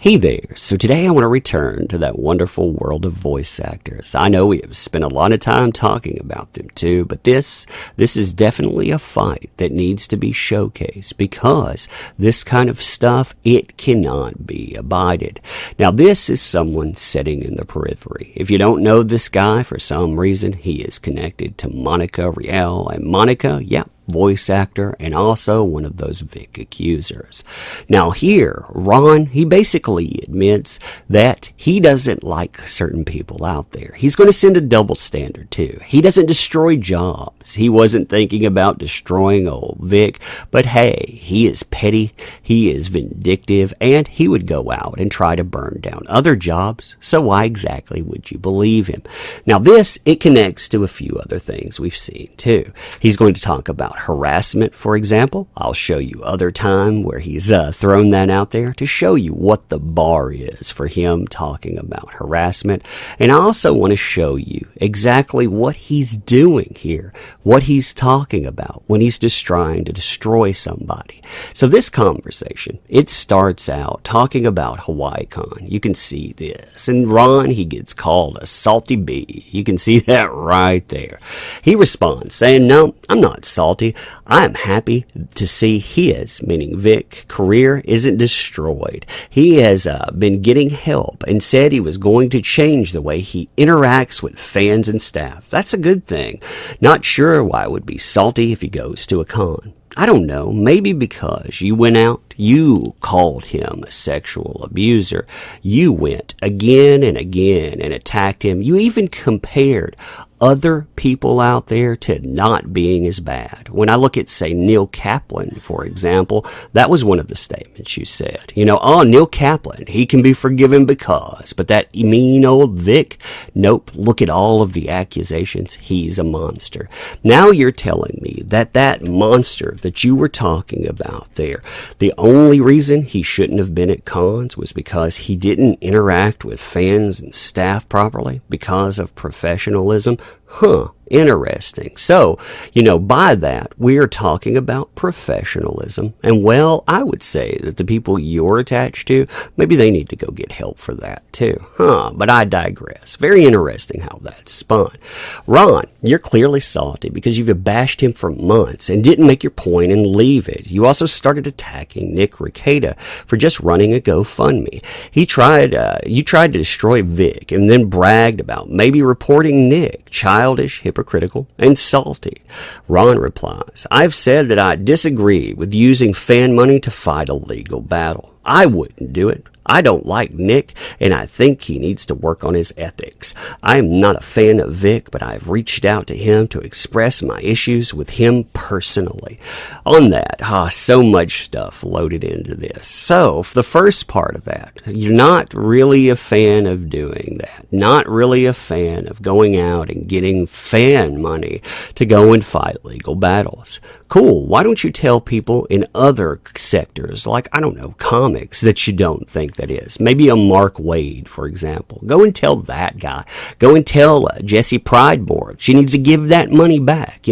Hey there, so today I want to return to that wonderful world of voice actors. I know we have spent a lot of time talking about them too, but this is definitely a fight that needs to be showcased because this kind of stuff, it cannot be abided. Now this is someone sitting in the periphery. If you don't know this guy for some reason, he is connected to Monica Riel, and Monica, voice actor, and also one of those Vic accusers. Now here, Ron, he basically admits that he doesn't like certain people out there. He's going to send a double standard too. He doesn't destroy jobs. He wasn't thinking about destroying old Vic, but hey, he is petty, he is vindictive, and he would go out and try to burn down other jobs, so why exactly would you believe him? Now this, it connects to a few other things we've seen too. He's going to talk about harassment, for example. I'll show you other time where he's thrown that out there to show you what the bar is for him talking about harassment. And I also want to show you exactly what he's doing here, what he's talking about when he's just trying to destroy somebody. So this conversation, it starts out talking about HawaiiCon. You can see this. And Ron, he gets called a salty bee. You can see that right there. He responds saying, "No, I'm not salty. I am happy to see his," meaning Vic, career isn't destroyed. He has been getting help and said he was going to change the way he interacts with fans and staff. That's a good thing. Not sure why I would be salty if he goes to a con. I don't know, maybe because you went out, you called him a sexual abuser. You went again and again and attacked him. You even compared other people out there to not being as bad. When I look at, say, Neil Kaplan, for example, that was one of the statements you said. Neil Kaplan, he can be forgiven because, but that mean old Vic, nope, look at all of the accusations. He's a monster. Now you're telling me that that monster that you were talking about there, the only reason he shouldn't have been at cons was because he didn't interact with fans and staff properly because of professionalism? Huh. Interesting. So, by that, we are talking about professionalism. And, well, I would say that the people you're attached to, maybe they need to go get help for that, too. But I digress. Very interesting how that spun. Ron, you're clearly salty because you've bashed him for months and didn't make your point and leave it. You also started attacking Nick Rekieta for just running a GoFundMe. You tried to destroy Vic and then bragged about maybe reporting Nick. Childish, hypocritical, and salty. Ron replies, "I've said that I disagree with using fan money to fight a legal battle. I wouldn't do it. I don't like Nick, and I think he needs to work on his ethics. I am not a fan of Vic, but I've reached out to him to express my issues with him personally." On that, so much stuff loaded into this. So, for the first part of that, you're not really a fan of doing that. Not really a fan of going out and getting fan money to go and fight legal battles. Cool. Why don't you tell people in other sectors, like, I don't know, comics, that you don't think that is? Maybe a Mark Wade, for example. Go and tell that guy. Go and tell Jessie Pridemore she needs to give that money back.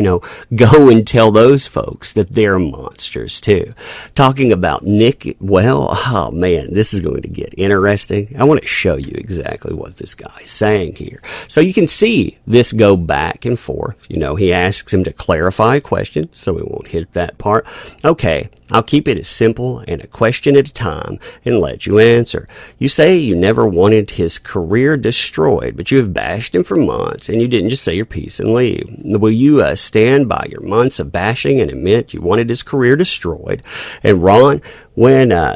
Go and tell those folks that they're monsters too. Talking about Nick, well, oh man, this is going to get interesting. I want to show you exactly what this guy is saying here. So you can see this go back and forth. He asks him to clarify a question, so we won't hit that part. Okay, I'll keep it as simple and a question at a time and let you answer. You say you never wanted his career destroyed, but you have bashed him for months and you didn't just say your piece and leave. Will you stand by your months of bashing and admit you wanted his career destroyed? And Ron,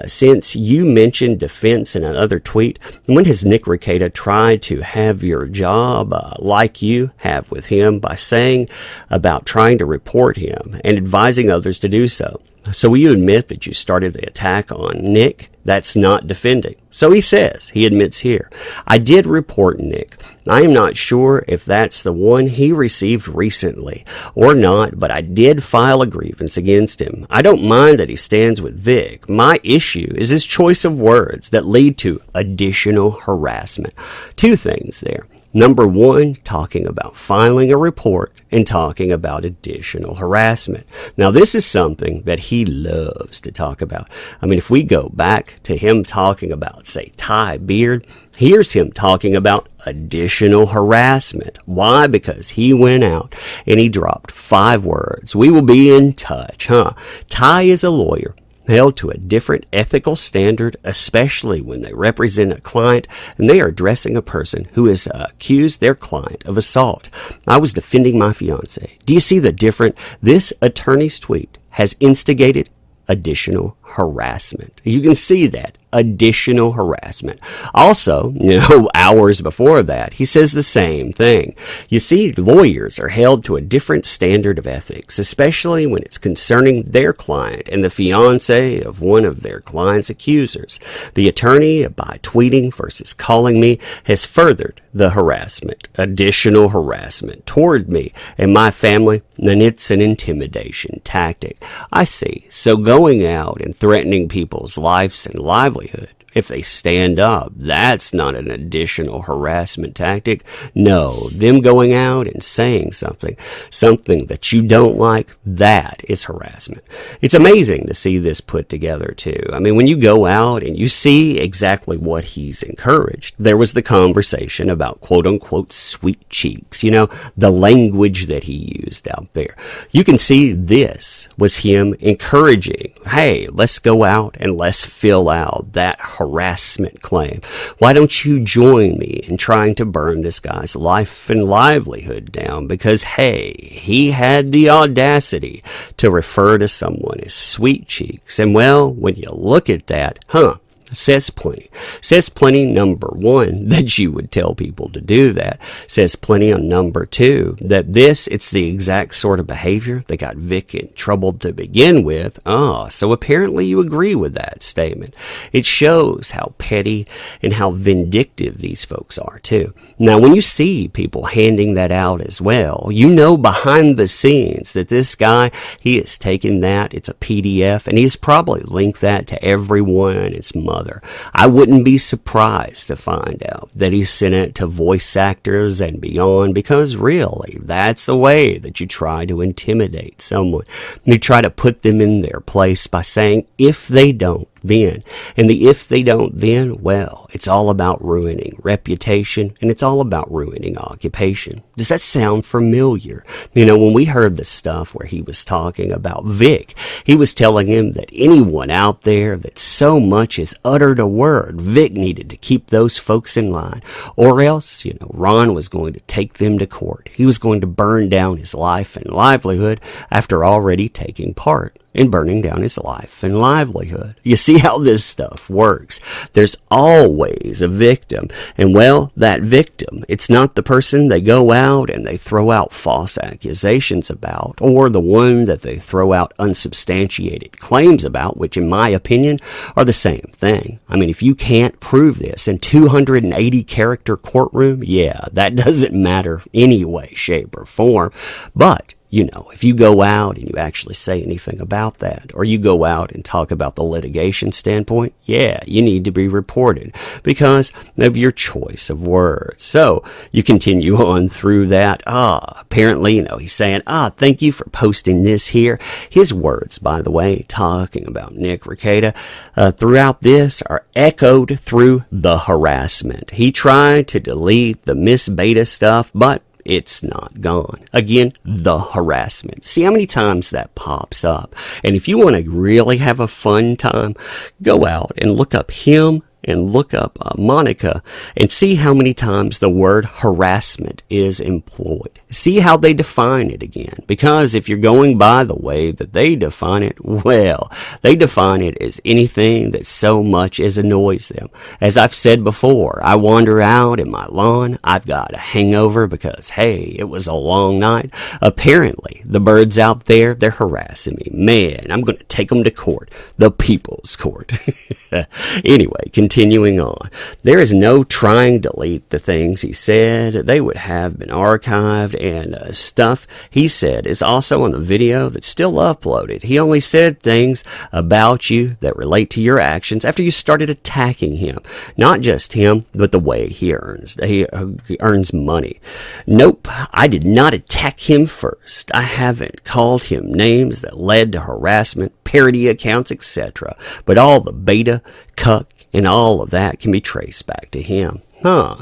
since you mentioned defense in another tweet, when has Nick Rekieta tried to have your job like you have with him by saying about trying to report him and advising others to do so? So will you admit that you started the attack on Nick? That's not defending. So he says, he admits here, "I did report Nick. I am not sure if that's the one he received recently or not, but I did file a grievance against him. I don't mind that he stands with Vic. My issue is his choice of words that lead to additional harassment." Two things there. Number one, talking about filing a report and talking about additional harassment. Now, this is something that he loves to talk about. I mean, if we go back to him talking about, say, Ty Beard, here's him talking about additional harassment. Why? Because he went out and he dropped 5 words. We will be in touch, huh? Ty is a lawyer held to a different ethical standard, especially when they represent a client and they are addressing a person who has accused their client of assault. I was defending my fiance. Do you see the difference? This attorney's tweet has instigated additional harassment. You can see that. Additional harassment. Also, hours before that, he says the same thing. You see, lawyers are held to a different standard of ethics, especially when it's concerning their client and the fiance of one of their client's accusers. The attorney, by tweeting versus calling me, has furthered the harassment, additional harassment toward me and my family, and it's an intimidation tactic. I see. So going out and threatening people's lives and livelihood, if they stand up, that's not an additional harassment tactic. No, them going out and saying something that you don't like, that is harassment. It's amazing to see this put together too. I mean, when you go out and you see exactly what he's encouraged, there was the conversation about quote unquote sweet cheeks, the language that he used out there. You can see this was him encouraging, hey, let's go out and let's fill out that harassment claim. Why don't you join me in trying to burn this guy's life and livelihood down? Because, hey, he had the audacity to refer to someone as sweet cheeks. And, well, when you look at that, says plenty. Says plenty, number one, that you would tell people to do that. Says plenty on number two, that it's the exact sort of behavior that got Vic in trouble to begin with. So apparently you agree with that statement. It shows how petty and how vindictive these folks are too. Now, when you see people handing that out as well, behind the scenes that this guy, he has taken that, it's a PDF, and he's probably linked that to everyone and his mother. I wouldn't be surprised to find out that he sent it to voice actors and beyond, because really, that's the way that you try to intimidate someone. You try to put them in their place by saying, if they don't, then. And the if they don't, then, well, it's all about ruining reputation and it's all about ruining occupation. Does that sound familiar? When we heard the stuff where he was talking about Vic, he was telling him that anyone out there that so much as uttered a word, Vic needed to keep those folks in line, or else, Ron was going to take them to court. He was going to burn down his life and livelihood after already taking part in burning down his life and livelihood. You see how this stuff works. There's always a victim. And well, that victim, it's not the person they go out and they throw out false accusations about, or the one that they throw out unsubstantiated claims about, which in my opinion are the same thing. I mean, if you can't prove this in 280 character courtroom, that doesn't matter any way, shape, or form. But if you go out and you actually say anything about that, or you go out and talk about the litigation standpoint, you need to be reported because of your choice of words. So you continue on through that. Apparently, he's saying, thank you for posting this here. His words, by the way, talking about Nick Rekieta, throughout this are echoed through the harassment. He tried to delete the Miss Beta stuff, but it's not gone. Again, the harassment. See how many times that pops up. And if you want to really have a fun time, go out and look up him and look up Monica and see how many times the word harassment is employed. See how they define it again. Because if you're going by the way that they define it, well, they define it as anything that so much as annoys them. As I've said before, I wander out in my lawn. I've got a hangover because, hey, it was a long night. Apparently, the birds out there, they're harassing me. Man, I'm going to take them to court. The people's court. Anyway, continuing on. There is no trying to delete the things he said. They would have been archived, and stuff he said is also on the video that's still uploaded. He only said things about you that relate to your actions after you started attacking him. Not just him, but the way he earns money. Nope, I did not attack him first. I haven't called him names that led to harassment, parody accounts, etc. But all the beta, cuck, and all of that can be traced back to him.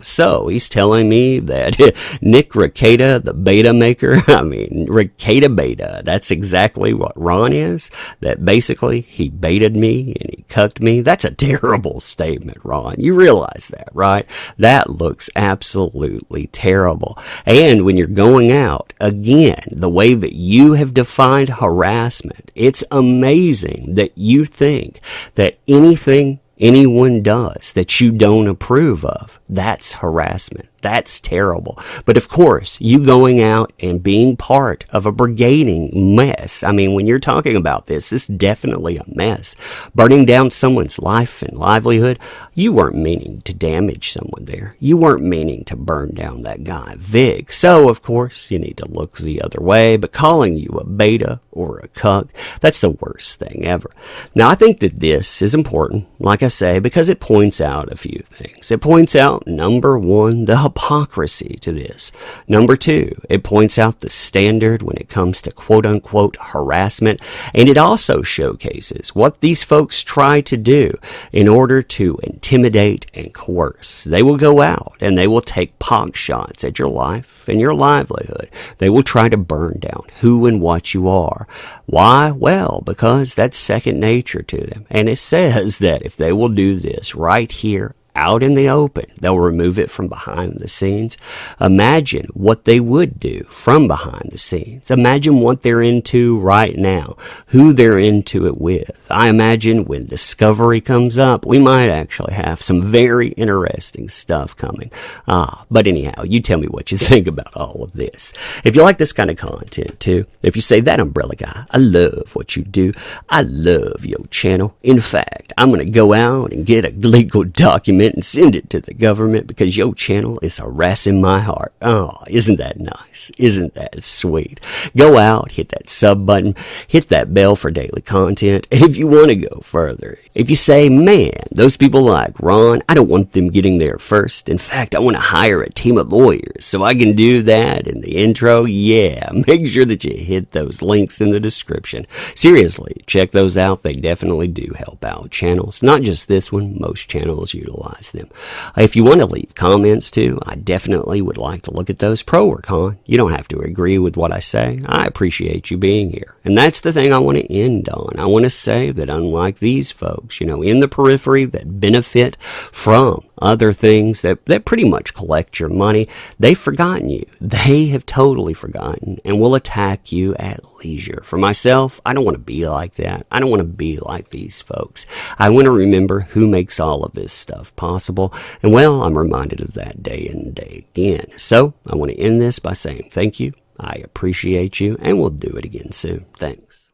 So he's telling me that Nick Rekieta, the beta maker, Rekieta beta, that's exactly what Ron is. That basically he baited me and he cucked me. That's a terrible statement, Ron. You realize that, right? That looks absolutely terrible. And when you're going out, again, the way that you have defined harassment, it's amazing that you think that anything anyone does that you don't approve of, that's harassment. That's terrible. But of course, you going out and being part of a brigading mess. When you're talking about this is definitely a mess. Burning down someone's life and livelihood, you weren't meaning to damage someone there. You weren't meaning to burn down that guy, Vic. So, of course, you need to look the other way. But calling you a beta or a cuck, that's the worst thing ever. Now, I think that this is important, like I say, because it points out a few things. It points out, number one, the hypocrisy to this. Number two, it points out the standard when it comes to quote-unquote harassment, and it also showcases what these folks try to do in order to intimidate and coerce. They will go out and they will take pot shots at your life and your livelihood. They will try to burn down who and what you are. Why? Well, because that's second nature to them. And it says that if they will do this right here out in the open, they'll remove it from behind the scenes. Imagine what they would do from behind the scenes. Imagine what they're into right now, who they're into it with. I imagine when Discovery comes up, we might actually have some very interesting stuff coming. But anyhow, you tell me what you think about all of this. If you like this kind of content too, if you say, that umbrella guy, I love what you do. I love your channel. In fact, I'm going to go out and get a legal document and send it to the government because your channel is harassing my heart. Oh, isn't that nice? Isn't that sweet? Go out, hit that sub button, hit that bell for daily content. And if you want to go further, if you say, man, those people like Ron, I don't want them getting there first. In fact, I want to hire a team of lawyers so I can do that in the intro. Yeah, make sure that you hit those links in the description. Seriously, check those out. They definitely do help out channels. Not just this one, most channels utilize them. If you want to leave comments too, I definitely would like to look at those, pro or con. You don't have to agree with what I say. I appreciate you being here. And that's the thing I want to end on. I want to say that unlike these folks, in the periphery that benefit from other things that pretty much collect your money, they've forgotten you. They have totally forgotten and will attack you at leisure. For myself, I don't want to be like that. I don't want to be like these folks. I want to remember who makes all of this stuff possible. And well, I'm reminded of that day and day again. So I want to end this by saying thank you. I appreciate you, and we'll do it again soon. Thanks.